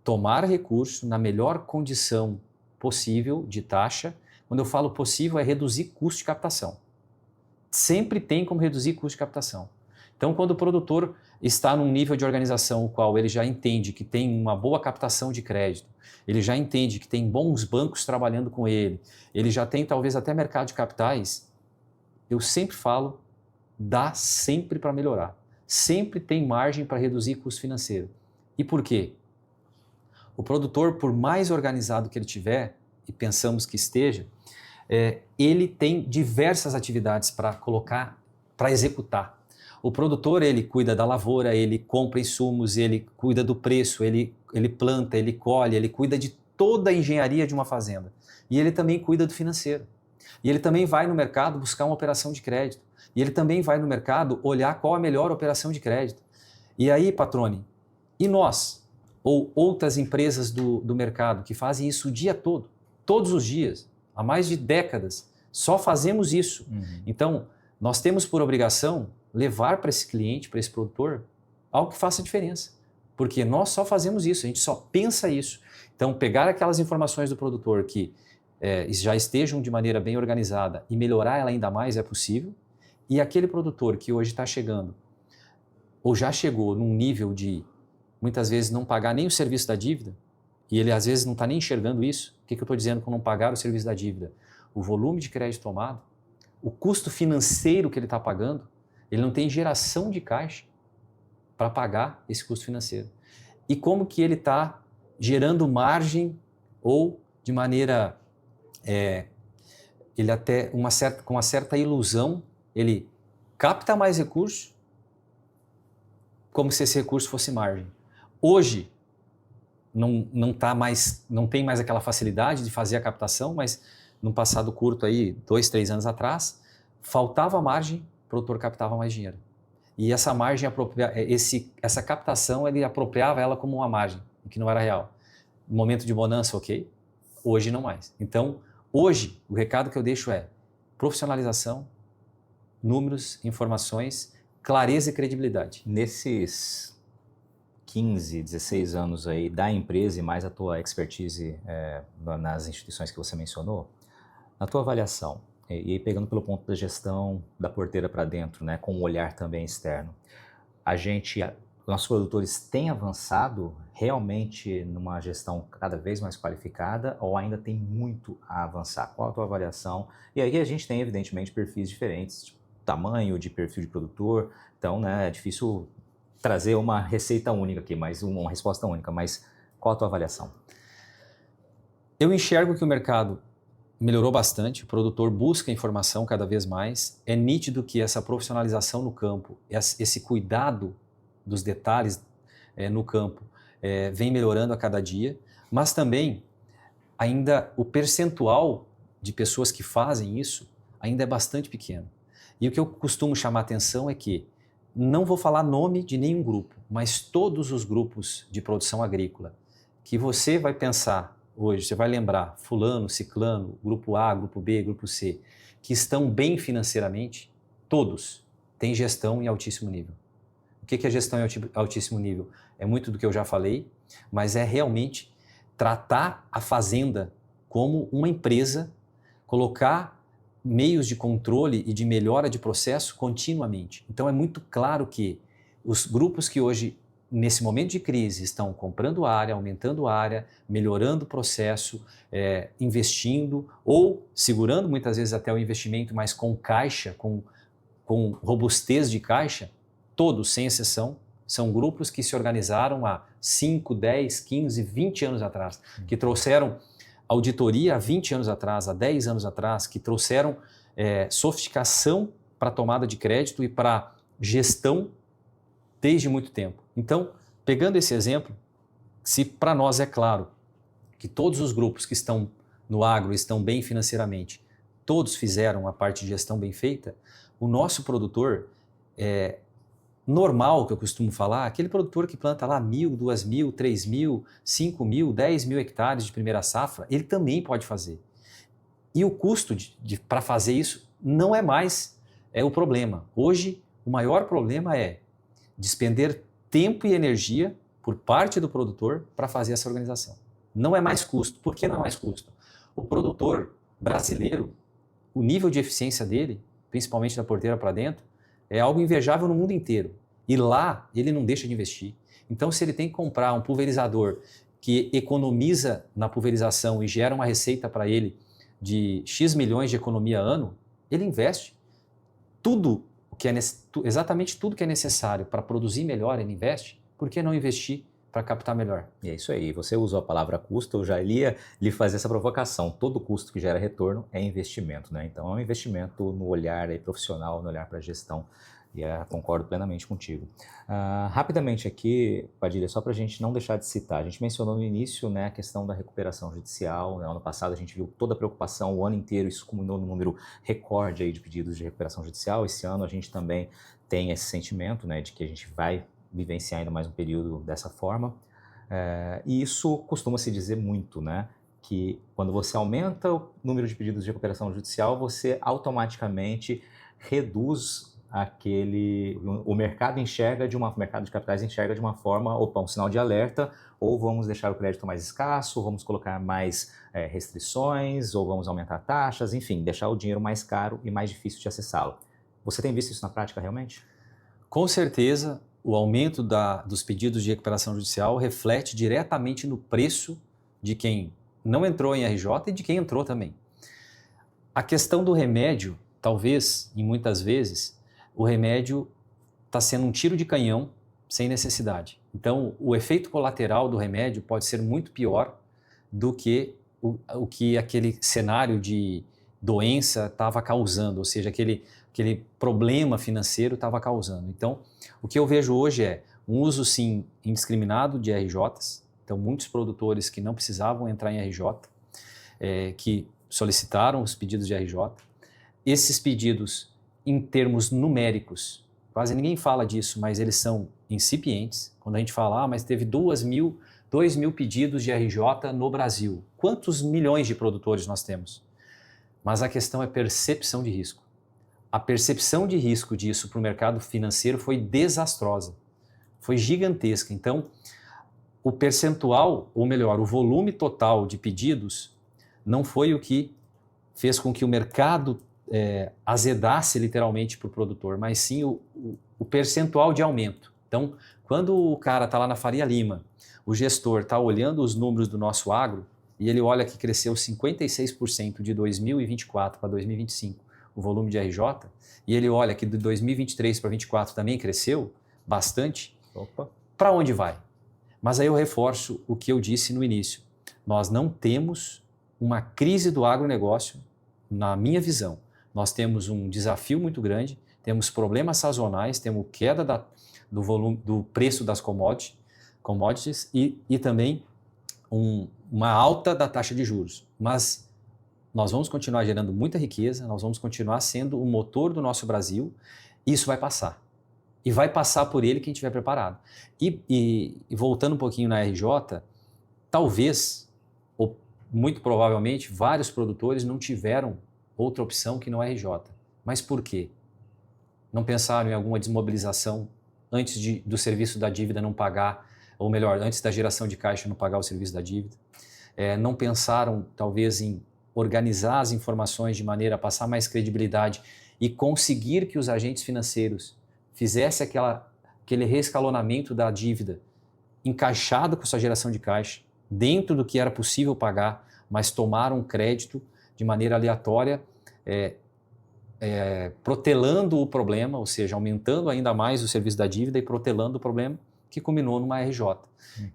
Tomar recurso na melhor condição possível de taxa. Quando eu falo possível, é reduzir custo de captação. Sempre tem como reduzir custo de captação. Então, quando o produtor está num nível de organização o qual ele já entende que tem uma boa captação de crédito, ele já entende que tem bons bancos trabalhando com ele, ele já tem talvez até mercado de capitais, eu sempre falo, dá sempre para melhorar. Sempre tem margem para reduzir custo financeiro. E por quê? O produtor, por mais organizado que ele tiver, e pensamos que esteja, ele tem diversas atividades para colocar, para executar. O produtor, ele cuida da lavoura, ele compra insumos, ele cuida do preço, ele planta, ele colhe, ele cuida de toda a engenharia de uma fazenda. E ele também cuida do financeiro. E ele também vai no mercado buscar uma operação de crédito. E ele também vai no mercado olhar qual a melhor operação de crédito. E aí, Patrone, e nós, ou outras empresas do mercado que fazem isso o dia todo, todos os dias, há mais de décadas, só fazemos isso. Então, nós temos por obrigação levar para esse cliente, para esse produtor, algo que faça diferença. Porque nós só fazemos isso, a gente só pensa isso. Então, pegar aquelas informações do produtor que já estejam de maneira bem organizada e melhorar ela ainda mais é possível. E aquele produtor que hoje está chegando, ou já chegou num nível de, muitas vezes, não pagar nem o serviço da dívida, e ele às vezes não está nem enxergando isso. O que eu estou dizendo com não pagar o serviço da dívida? O volume de crédito tomado, o custo financeiro que ele está pagando, ele não tem geração de caixa para pagar esse custo financeiro. E como que ele está gerando margem ou de maneira, ele até com uma certa ilusão, ele capta mais recursos como se esse recurso fosse margem. Hoje não tem mais aquela facilidade de fazer a captação, mas num passado curto aí, 2, 3 anos atrás, faltava margem, o produtor captava mais dinheiro. E essa margem, essa captação, ele apropriava ela como uma margem, que não era real. No momento de bonança, ok. Hoje não mais. Então, hoje, o recado que eu deixo é profissionalização, números, informações, clareza e credibilidade. Nesses 15, 16 anos aí da empresa e mais a tua expertise nas instituições que você mencionou, na tua avaliação, e aí pegando pelo ponto da gestão da porteira para dentro, né, com um olhar também externo, nossos produtores têm avançado realmente numa gestão cada vez mais qualificada ou ainda tem muito a avançar? Qual a tua avaliação? E aí a gente tem, evidentemente, perfis diferentes, tipo, tamanho de perfil de produtor, então, né, é difícil trazer uma receita única aqui, uma resposta única, mas qual a tua avaliação? Eu enxergo que o mercado melhorou bastante, o produtor busca informação cada vez mais, é nítido que essa profissionalização no campo, esse cuidado dos detalhes no campo vem melhorando a cada dia, mas também ainda o percentual de pessoas que fazem isso ainda é bastante pequeno. E o que eu costumo chamar a atenção é que não vou falar nome de nenhum grupo, mas todos os grupos de produção agrícola que você vai pensar hoje, você vai lembrar fulano, ciclano, grupo A, grupo B, grupo C, que estão bem financeiramente, todos têm gestão em altíssimo nível. O que é gestão em altíssimo nível? É muito do que eu já falei, mas é realmente tratar a fazenda como uma empresa, colocar meios de controle e de melhora de processo continuamente. Então é muito claro que os grupos que hoje, nesse momento de crise, estão comprando área, aumentando área, melhorando o processo, investindo ou segurando muitas vezes até o investimento, mas com caixa, com robustez de caixa, todos, sem exceção, são grupos que se organizaram há 5, 10, 15, 20 anos atrás, que trouxeram auditoria há 20 anos atrás, há 10 anos atrás, que trouxeram sofisticação para tomada de crédito e para gestão desde muito tempo. Então, pegando esse exemplo, se para nós é claro que todos os grupos que estão no agro estão bem financeiramente, todos fizeram a parte de gestão bem feita, o nosso produtor normal, que eu costumo falar, aquele produtor que planta lá 1.000, 2.000, 3.000, 5.000, 10.000 hectares de primeira safra, ele também pode fazer. E o custo para fazer isso não é mais o problema. Hoje, o maior problema é despender tempo e energia por parte do produtor para fazer essa organização. Não é mais custo. Por que não é mais custo? O produtor brasileiro, o nível de eficiência dele, principalmente da porteira para dentro, é algo invejável no mundo inteiro. E lá ele não deixa de investir. Então, se ele tem que comprar um pulverizador que economiza na pulverização e gera uma receita para ele de X milhões de economia ano, ele investe. Exatamente tudo que é necessário para produzir melhor, ele investe. Por que não investir para captar melhor? E é isso aí. Você usou a palavra custo, eu já ia lhe fazer essa provocação. Todo custo que gera retorno é investimento, né? Então é um investimento no olhar profissional, no olhar para a gestão. E concordo plenamente contigo. Rapidamente aqui, Padilha, só para a gente não deixar de citar, a gente mencionou no início, né, a questão da recuperação judicial, né? Ano passado a gente viu toda a preocupação, o ano inteiro isso culminou no número recorde aí de pedidos de recuperação judicial. Esse ano a gente também tem esse sentimento, né, de que a gente vai vivenciar ainda mais um período dessa forma. E isso costuma se dizer muito, né, que quando você aumenta o número de pedidos de recuperação judicial, você automaticamente reduz o mercado mercado de capitais enxerga de uma forma, um sinal de alerta, ou vamos deixar o crédito mais escasso, ou vamos colocar mais restrições, ou vamos aumentar taxas, enfim, deixar o dinheiro mais caro e mais difícil de acessá-lo. Você tem visto isso na prática realmente? Com certeza, o aumento dos pedidos de recuperação judicial reflete diretamente no preço de quem não entrou em RJ e de quem entrou também. A questão do remédio, talvez, e muitas vezes, o remédio está sendo um tiro de canhão sem necessidade. Então, o efeito colateral do remédio pode ser muito pior do que o que aquele cenário de doença estava causando, ou seja, aquele problema financeiro estava causando. Então, o que eu vejo hoje é um uso, sim, indiscriminado de RJs. Então, muitos produtores que não precisavam entrar em RJ, que solicitaram os pedidos de RJ. Esses pedidos, em termos numéricos, quase ninguém fala disso, mas eles são incipientes. Quando a gente fala, mas teve 2.000 pedidos de RJ no Brasil. Quantos milhões de produtores nós temos? Mas a questão é percepção de risco. A percepção de risco disso para o mercado financeiro foi desastrosa, foi gigantesca. Então, o percentual, ou melhor, o volume total de pedidos não foi o que fez com que o mercado azedasse literalmente para o produtor, mas sim o percentual de aumento. Então, quando o cara está lá na Faria Lima, o gestor está olhando os números do nosso agro e ele olha que cresceu 56% de 2024 para 2025 o volume de RJ, e ele olha que de 2023 para 2024 também cresceu bastante, para onde vai? Mas aí eu reforço o que eu disse no início. Nós não temos uma crise do agronegócio, na minha visão. Nós temos um desafio muito grande, temos problemas sazonais, temos queda do volume, do preço das commodities e também uma alta da taxa de juros. Mas nós vamos continuar gerando muita riqueza, nós vamos continuar sendo o motor do nosso Brasil, e isso vai passar. E vai passar por ele quem estiver preparado. E voltando um pouquinho na RJ, talvez, ou muito provavelmente, vários produtores não tiveram outra opção que não a RJ. Mas por quê? Não pensaram em alguma desmobilização antes do serviço da dívida não pagar, ou melhor, antes da geração de caixa não pagar o serviço da dívida? Não pensaram, talvez, em organizar as informações de maneira a passar mais credibilidade e conseguir que os agentes financeiros fizessem aquele reescalonamento da dívida encaixado com sua geração de caixa, dentro do que era possível pagar, mas tomaram crédito de maneira aleatória, protelando o problema, ou seja, aumentando ainda mais o serviço da dívida e protelando o problema, que culminou numa RJ.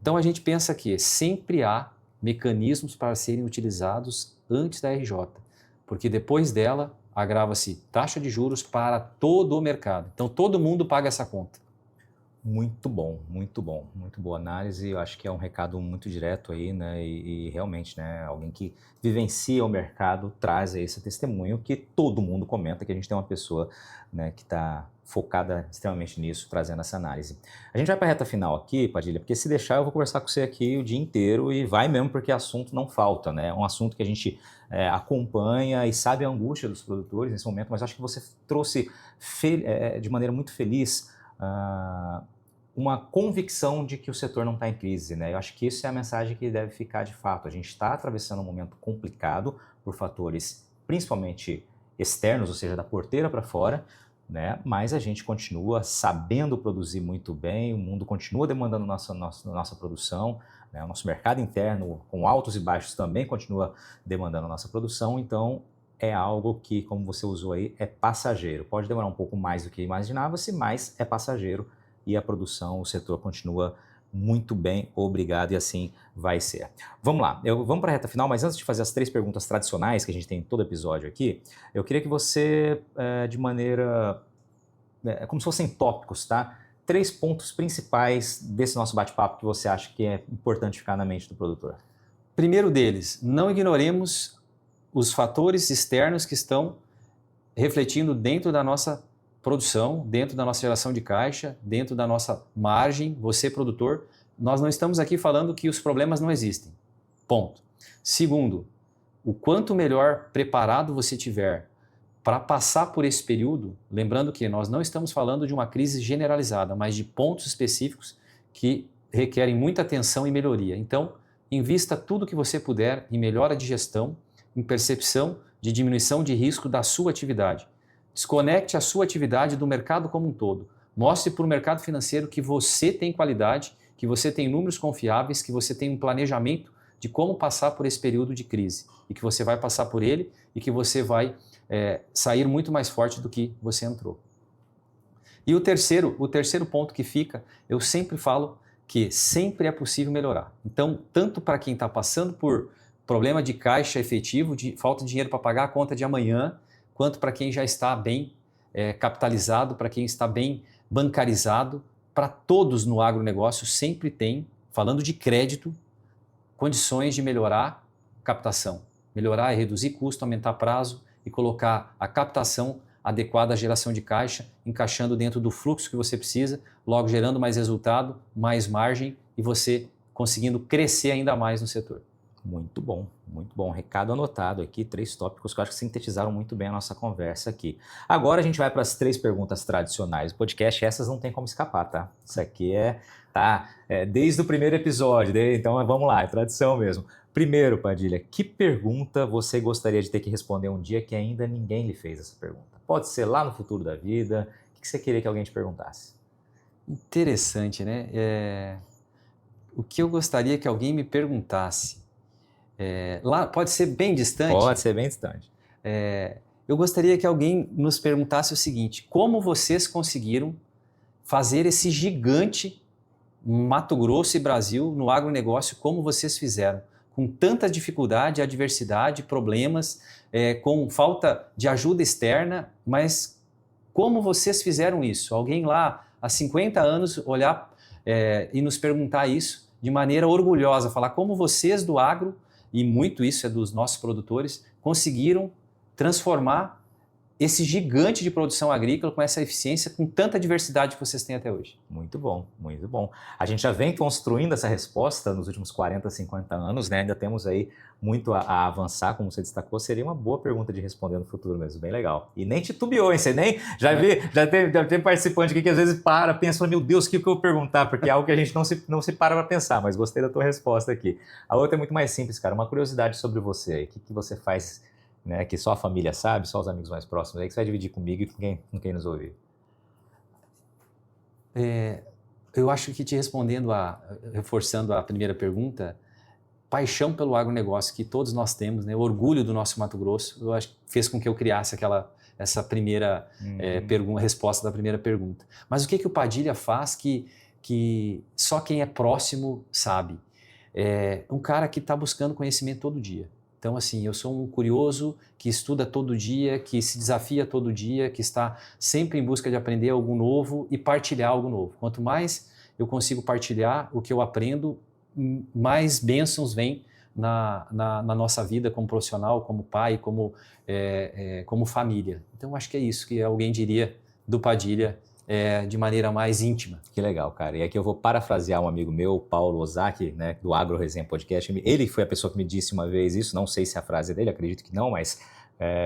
Então a gente pensa que sempre há mecanismos para serem utilizados antes da RJ, porque depois dela agrava-se taxa de juros para todo o mercado. Então todo mundo paga essa conta. Muito bom, muito bom, muito boa análise. Eu acho que é um recado muito direto aí, né? E realmente, né? Alguém que vivencia o mercado traz aí esse testemunho que todo mundo comenta, que a gente tem uma pessoa, né, que está focada extremamente nisso, trazendo essa análise. A gente vai para a reta final aqui, Padilha, porque se deixar eu vou conversar com você aqui o dia inteiro e vai mesmo, porque assunto não falta, né? É um assunto que a gente acompanha e sabe a angústia dos produtores nesse momento, mas acho que você trouxe de maneira muito feliz uma convicção de que o setor não está em crise, né? Eu acho que isso é a mensagem que deve ficar de fato. A gente está atravessando um momento complicado por fatores principalmente externos, ou seja, da porteira para fora, né? Mas a gente continua sabendo produzir muito bem, o mundo continua demandando nossa produção, né? O nosso mercado interno, com altos e baixos, também continua demandando nossa produção, então é algo que, como você usou aí, é passageiro. Pode demorar um pouco mais do que imaginava-se, mas é passageiro. E a produção, o setor continua muito bem, obrigado, e assim vai ser. Vamos lá, vamos para a reta final, mas antes de fazer as 3 perguntas tradicionais que a gente tem em todo episódio aqui, eu queria que você, de maneira, como se fossem tópicos, tá? 3 pontos principais desse nosso bate-papo que você acha que é importante ficar na mente do produtor. Primeiro deles, não ignoremos os fatores externos que estão refletindo dentro da nossa produção, dentro da nossa geração de caixa, dentro da nossa margem. Você, produtor, nós não estamos aqui falando que os problemas não existem. Ponto. Segundo, o quanto melhor preparado você tiver para passar por esse período, lembrando que nós não estamos falando de uma crise generalizada, mas de pontos específicos que requerem muita atenção e melhoria. Então, invista tudo o que você puder em melhora de gestão, em percepção de diminuição de risco da sua atividade. Desconecte a sua atividade do mercado como um todo. Mostre para o mercado financeiro que você tem qualidade, que você tem números confiáveis, que você tem um planejamento de como passar por esse período de crise e que você vai passar por ele e que você vai sair muito mais forte do que você entrou. E o terceiro ponto que fica, eu sempre falo que sempre é possível melhorar. Então, tanto para quem está passando por problema de caixa efetivo, de falta de dinheiro para pagar a conta de amanhã, quanto para quem já está bem capitalizado, para quem está bem bancarizado, para todos no agronegócio sempre tem, falando de crédito, condições de melhorar captação. Melhorar e reduzir custo, aumentar prazo e colocar a captação adequada à geração de caixa, encaixando dentro do fluxo que você precisa, logo gerando mais resultado, mais margem e você conseguindo crescer ainda mais no setor. Muito bom, muito bom. Recado anotado aqui, 3 tópicos que eu acho que sintetizaram muito bem a nossa conversa aqui. Agora a gente vai para as 3 perguntas tradicionais do podcast, essas não tem como escapar, tá? Isso aqui desde o primeiro episódio, então vamos lá, é tradição mesmo. Primeiro, Padilha, que pergunta você gostaria de ter que responder um dia que ainda ninguém lhe fez essa pergunta? Pode ser lá no futuro da vida, o que você queria que alguém te perguntasse? Interessante, né? O que eu gostaria que alguém me perguntasse? Lá pode ser bem distante? Pode ser bem distante. Eu gostaria que alguém nos perguntasse o seguinte: como vocês conseguiram fazer esse gigante Mato Grosso e Brasil no agronegócio, como vocês fizeram? com tanta dificuldade, adversidade, problemas, com falta de ajuda externa, mas como vocês fizeram isso? Alguém lá há 50 anos olhar e nos perguntar isso de maneira orgulhosa, falar como vocês do agro, e muito isso é dos nossos produtores, conseguiram transformar esse gigante de produção agrícola com essa eficiência, com tanta diversidade que vocês têm até hoje. Muito bom, muito bom. A gente já vem construindo essa resposta nos últimos 40, 50 anos, né? Ainda temos aí muito a avançar, como você destacou. Seria uma boa pergunta de responder no futuro mesmo, bem legal. E nem titubeou, hein? Você nem... Já tem participante aqui que às vezes pensa, meu Deus, o que eu vou perguntar? Porque é algo que a gente não se para pensar, mas gostei da tua resposta aqui. A outra é muito mais simples, cara. Uma curiosidade sobre você aí. O que você faz... Né, que só a família sabe, só os amigos mais próximos, aí que você vai dividir comigo e com quem nos ouvir. Eu acho que te respondendo, reforçando a primeira pergunta, paixão pelo agronegócio que todos nós temos, né, o orgulho do nosso Mato Grosso, eu acho que fez com que eu criasse essa primeira resposta da primeira pergunta. Mas o que o Padilha faz que só quem é próximo sabe? É um cara que está buscando conhecimento todo dia. Então, assim, eu sou um curioso que estuda todo dia, que se desafia todo dia, que está sempre em busca de aprender algo novo e partilhar algo novo. Quanto mais eu consigo partilhar o que eu aprendo, mais bênçãos vêm na nossa vida como profissional, como pai, como família. Então, acho que é isso que alguém diria do Padilha de maneira mais íntima. Que legal, cara. E aqui eu vou parafrasear um amigo meu, Paulo Ozaki, né, do Agro Resenha Podcast. Ele foi a pessoa que me disse uma vez isso, não sei se é a frase dele, acredito que não, mas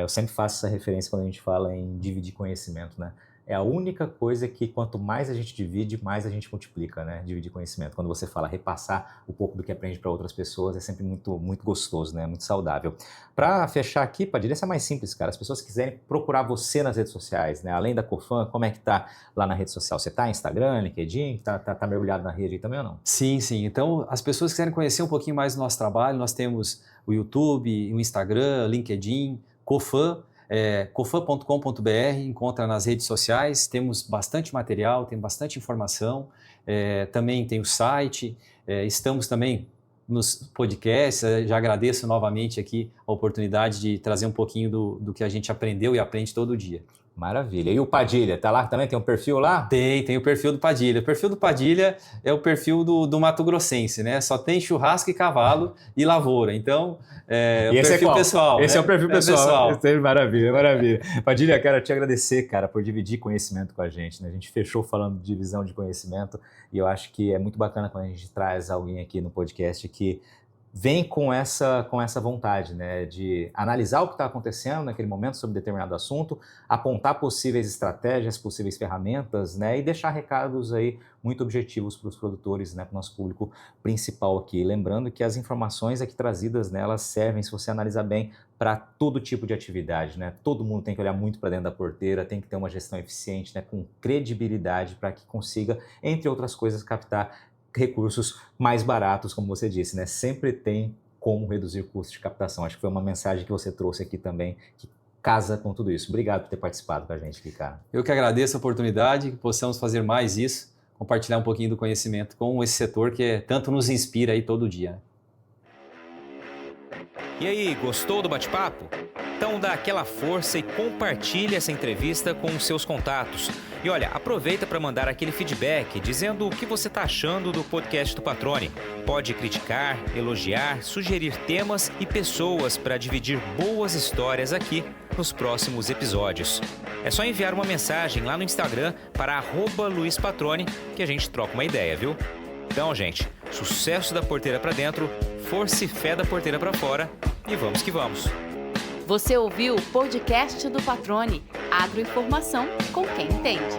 eu sempre faço essa referência quando a gente fala em dividir conhecimento, né? É a única coisa que quanto mais a gente divide, mais a gente multiplica, né? Dividir conhecimento. Quando você fala repassar um pouco do que aprende para outras pessoas, é sempre muito, muito gostoso, né? Muito saudável. Para fechar aqui, Padilha, isso é mais simples, cara. As pessoas quiserem procurar você nas redes sociais, né? Além da Cofam, como é que tá lá na rede social? Você tá Instagram, LinkedIn? Tá mergulhado na rede aí também ou não? Sim, sim. Então, as pessoas que quiserem conhecer um pouquinho mais do nosso trabalho, nós temos o YouTube, o Instagram, LinkedIn, Cofam, cofam.com.br, encontra nas redes sociais, temos bastante material, tem bastante informação, também tem o site, estamos também nos podcasts, já agradeço novamente aqui a oportunidade de trazer um pouquinho do que a gente aprendeu e aprende todo dia. Maravilha. E o Padilha, tá lá também? Tem um perfil lá? Tem o perfil do Padilha. O perfil do Padilha é o perfil do Mato Grossense, né? Só tem churrasco e cavalo e lavoura. Então, o perfil pessoal. Esse né? é o perfil pessoal. Maravilha, maravilha. Padilha, quero te agradecer, cara, por dividir conhecimento com a gente, né? A gente fechou falando de divisão de conhecimento e eu acho que é muito bacana quando a gente traz alguém aqui no podcast que vem com essa vontade, né, de analisar o que está acontecendo naquele momento sobre determinado assunto, apontar possíveis estratégias, possíveis ferramentas, né, e deixar recados aí muito objetivos para os produtores, né, para o nosso público principal aqui. Lembrando que as informações aqui trazidas, né, elas servem, se você analisar bem, para todo tipo de atividade, né? Todo mundo tem que olhar muito para dentro da porteira, tem que ter uma gestão eficiente, né, com credibilidade para que consiga, entre outras coisas, captar recursos mais baratos, como você disse, né? Sempre tem como reduzir custos de captação. Acho que foi uma mensagem que você trouxe aqui também, que casa com tudo isso. Obrigado por ter participado com a gente aqui, cara. Eu que agradeço a oportunidade, que possamos fazer mais isso, compartilhar um pouquinho do conhecimento com esse setor que tanto nos inspira aí todo dia. E aí, gostou do bate-papo? Então dá aquela força e compartilha essa entrevista com os seus contatos. E olha, aproveita para mandar aquele feedback dizendo o que você está achando do podcast do Patrone. Pode criticar, elogiar, sugerir temas e pessoas para dividir boas histórias aqui nos próximos episódios. É só enviar uma mensagem lá no Instagram para @LuizPatrone que a gente troca uma ideia, viu? Então, gente, sucesso da porteira para dentro, força e fé da porteira para fora e vamos que vamos. Você ouviu o podcast do Patrone, agroinformação com quem entende.